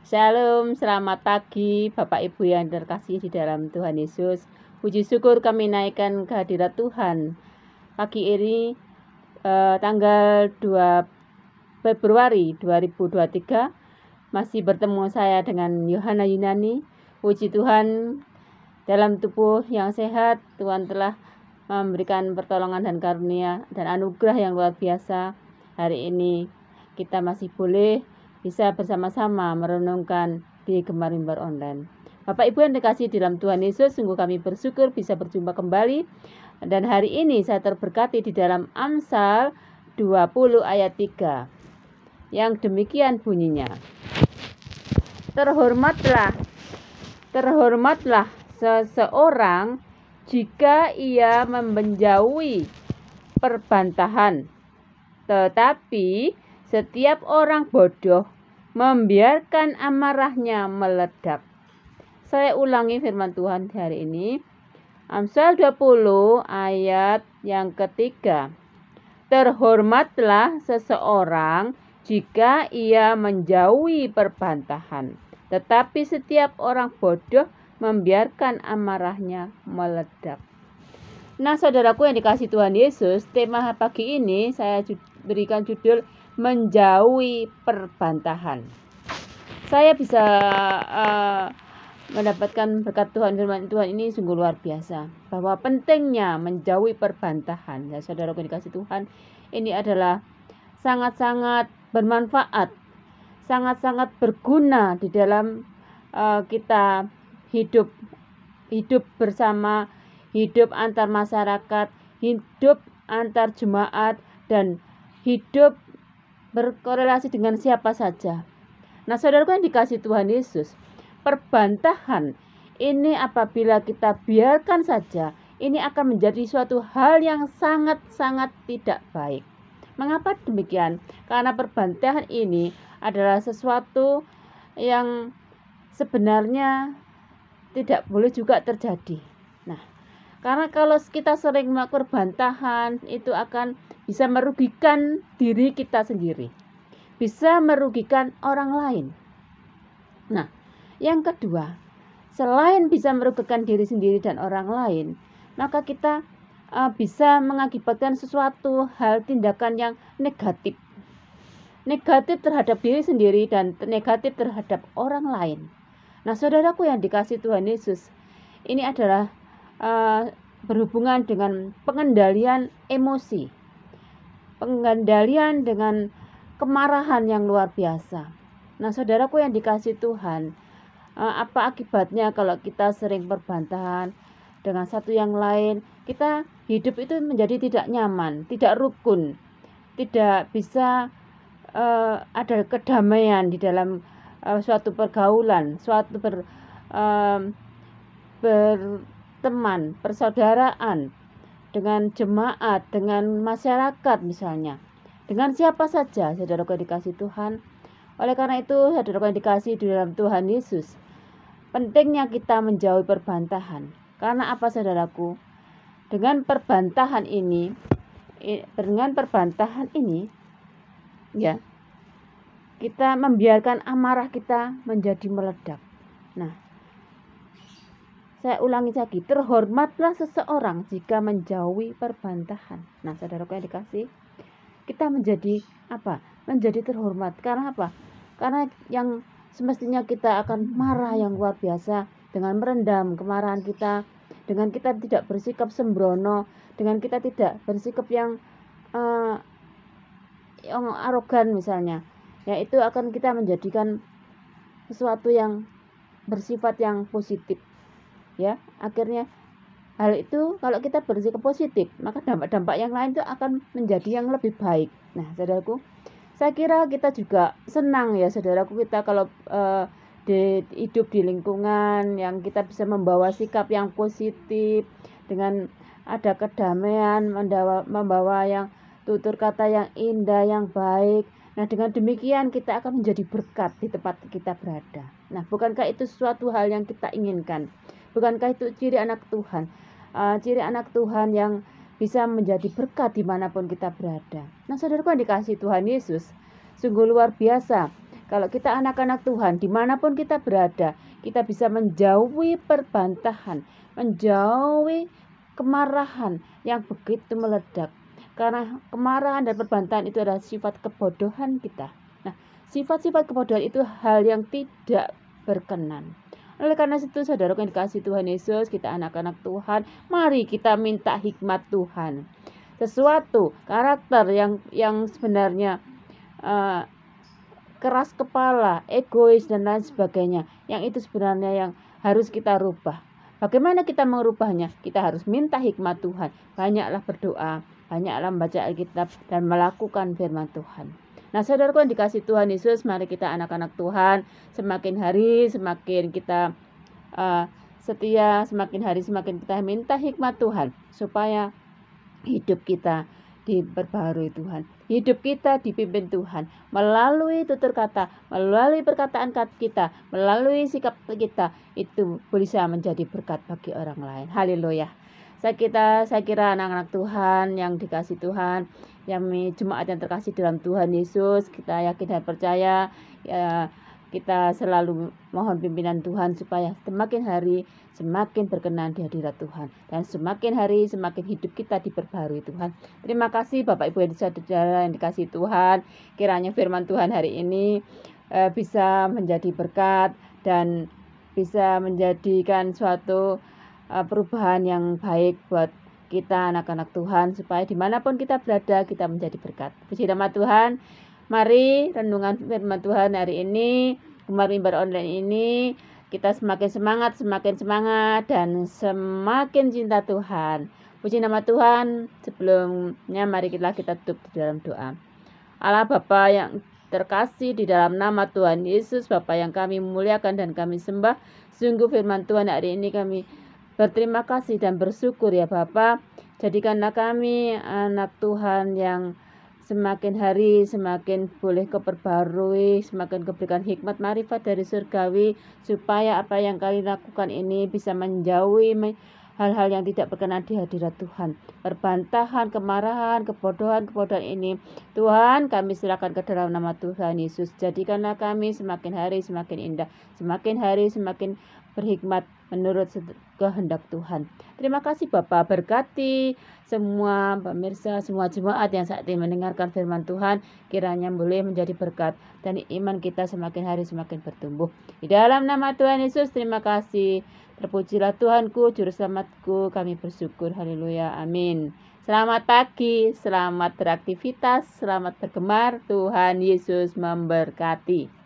Shalom, selamat pagi Bapak Ibu yang terkasih di dalam Tuhan Yesus. Puji syukur kami naikkan kehadirat Tuhan. Pagi ini tanggal 2 Februari 2023 masih bertemu saya dengan Yohana Yunani. Puji Tuhan, dalam tubuh yang sehat Tuhan telah memberikan pertolongan dan karunia dan anugerah yang luar biasa. Hari ini kita masih boleh bisa bersama-sama merenungkan di Gemar Mimbar Online. Bapak Ibu yang dikasihi dalam Tuhan Yesus, sungguh kami bersyukur bisa berjumpa kembali. Dan hari ini saya terberkati di dalam Amsal 20 ayat 3. Yang demikian bunyinya. Terhormatlah seseorang jika ia menjauhi perbantahan, tetapi setiap orang bodoh membiarkan amarahnya meledak. Saya ulangi firman Tuhan hari ini. Amsal 20 ayat yang ketiga. Terhormatlah seseorang jika ia menjauhi perbantahan, tetapi setiap orang bodoh membiarkan amarahnya meledak. Nah, saudaraku yang dikasihi Tuhan Yesus, tema pagi ini saya berikan judul menjauhi perbantahan. Saya bisa mendapatkan berkat Tuhan, firman Tuhan ini sungguh luar biasa, bahwa pentingnya menjauhi perbantahan. Ya, saudaraku yang dikasihi Tuhan, ini adalah sangat-sangat bermanfaat, sangat-sangat berguna di dalam kita hidup bersama, hidup antar masyarakat, hidup antar jemaat, dan hidup berkorelasi dengan siapa saja. Nah, saudaraku yang dikasihi Tuhan Yesus, perbantahan ini apabila kita biarkan saja, ini akan menjadi suatu hal yang sangat-sangat tidak baik. Mengapa demikian? Karena perbantahan ini adalah sesuatu yang sebenarnya tidak boleh juga terjadi. Nah, karena kalau kita sering melakukan perbantahan, itu akan bisa merugikan diri kita sendiri, bisa merugikan orang lain. Nah, yang kedua, selain bisa merugikan diri sendiri dan orang lain, maka kita bisa mengakibatkan sesuatu hal tindakan yang negatif terhadap diri sendiri dan negatif terhadap orang lain. Nah, saudaraku yang dikasihi Tuhan Yesus, ini adalah berhubungan dengan pengendalian emosi, pengendalian dengan kemarahan yang luar biasa. Nah, saudaraku yang dikasihi Tuhan, apa akibatnya kalau kita sering perbantahan dengan satu yang lain? Kita hidup itu menjadi tidak nyaman, tidak rukun, tidak bisa ada kedamaian di dalam suatu pergaulan, suatu berteman, persaudaraan, dengan jemaat, dengan masyarakat misalnya, dengan siapa saja, saudaraku yang dikasihi Tuhan. Oleh karena itu, saudaraku yang dikasihi di dalam Tuhan Yesus, pentingnya kita menjauhi perbantahan. Karena apa, saudaraku? Dengan perbantahan ini, ya, kita membiarkan amarah kita menjadi meledak. Nah, saya ulangi lagi, terhormatlah seseorang jika menjauhi perbantahan. Nah, saudaraku yang dikasihi, kita menjadi apa? Menjadi terhormat. Karena apa? Karena yang semestinya kita akan marah yang luar biasa, dengan merendam kemarahan kita, dengan kita tidak bersikap sembrono, dengan kita tidak bersikap yang arogan misalnya, ya, itu akan kita menjadikan sesuatu yang bersifat yang positif. Ya, akhirnya hal itu kalau kita bersikap positif, maka dampak-dampak yang lain itu akan menjadi yang lebih baik. Nah, saudaraku, saya kira kita juga senang ya, saudaraku, kita kalau hidup di lingkungan yang kita bisa membawa sikap yang positif, dengan ada kedamaian, membawa yang tutur kata yang indah, yang baik. Nah, dengan demikian kita akan menjadi berkat di tempat kita berada. Nah, bukankah itu suatu hal yang kita inginkan? Bukankah itu ciri anak Tuhan? Ciri anak Tuhan yang bisa menjadi berkat dimanapun kita berada. Nah, saudaraku yang dikasihi Tuhan Yesus, sungguh luar biasa Kalau kita anak-anak Tuhan, dimanapun kita berada, kita bisa menjauhi perbantahan, menjauhi kemarahan yang begitu meledak. Karena kemarahan dan perbantahan itu adalah sifat kebodohan kita. Nah, sifat-sifat kebodohan itu hal yang tidak berkenan. Oleh karena itu, saudara yang dikasih Tuhan Yesus, kita anak-anak Tuhan, mari kita minta hikmat Tuhan. Sesuatu karakter yang sebenarnya keras kepala, egois dan lain sebagainya, yang itu sebenarnya yang harus kita rubah. Bagaimana kita merubahnya? Kita harus minta hikmat Tuhan. Banyaklah berdoa, banyaklah membaca Alkitab dan melakukan firman Tuhan. Nah, saudaraku yang dikasih Tuhan Yesus, mari kita anak-anak Tuhan, semakin hari semakin kita setia, semakin hari semakin kita minta hikmat Tuhan, supaya hidup kita diperbarui Tuhan. Hidup kita dipimpin Tuhan melalui tutur kata, melalui perkataan kita, melalui sikap kita, itu bisa menjadi berkat bagi orang lain. Haleluya. Saya kira anak-anak Tuhan yang dikasih Tuhan, yang jemaat yang terkasih dalam Tuhan Yesus, kita yakin dan percaya ya, kita selalu mohon pimpinan Tuhan supaya semakin hari semakin berkenan di hadirat Tuhan, dan semakin hari semakin hidup kita diperbarui Tuhan. Terima kasih Bapak Ibu saudara yang dikasih Tuhan. Kiranya firman Tuhan hari ini bisa menjadi berkat dan bisa menjadikan suatu perubahan yang baik buat kita anak-anak Tuhan, supaya dimanapun kita berada kita menjadi berkat. Puji nama Tuhan. Mari renungan firman Tuhan hari ini, Gemar Mimbar Online ini, kita semakin semangat dan semakin cinta Tuhan. Puji nama Tuhan. Sebelumnya mari kita tutup di dalam doa. Allah Bapa yang terkasih, di dalam nama Tuhan Yesus, Bapa yang kami muliakan dan kami sembah, sungguh firman Tuhan hari ini kami berterima kasih dan bersyukur ya Bapa. Jadikanlah kami anak Tuhan yang semakin hari semakin boleh keperbarui, semakin keberikan hikmat marifat dari surgawi, supaya apa yang kami lakukan ini bisa menjauhi hal-hal yang tidak berkenan di hadirat Tuhan. Perbantahan, kemarahan, kebodohan ini, Tuhan kami serahkan ke dalam nama Tuhan Yesus. Jadikanlah kami semakin hari semakin indah, semakin hari semakin berhikmat menurut kehendak Tuhan. Terima kasih Bapa, berkati semua pemirsa, semua jemaat yang saat ini mendengarkan firman Tuhan, kiranya boleh menjadi berkat dan iman kita semakin hari semakin bertumbuh. Di dalam nama Tuhan Yesus, terima kasih. Terpujilah Tuhanku, juru selamatku, kami bersyukur. Haleluya, amin. Selamat pagi, selamat beraktivitas, selamat bergemar. Tuhan Yesus memberkati.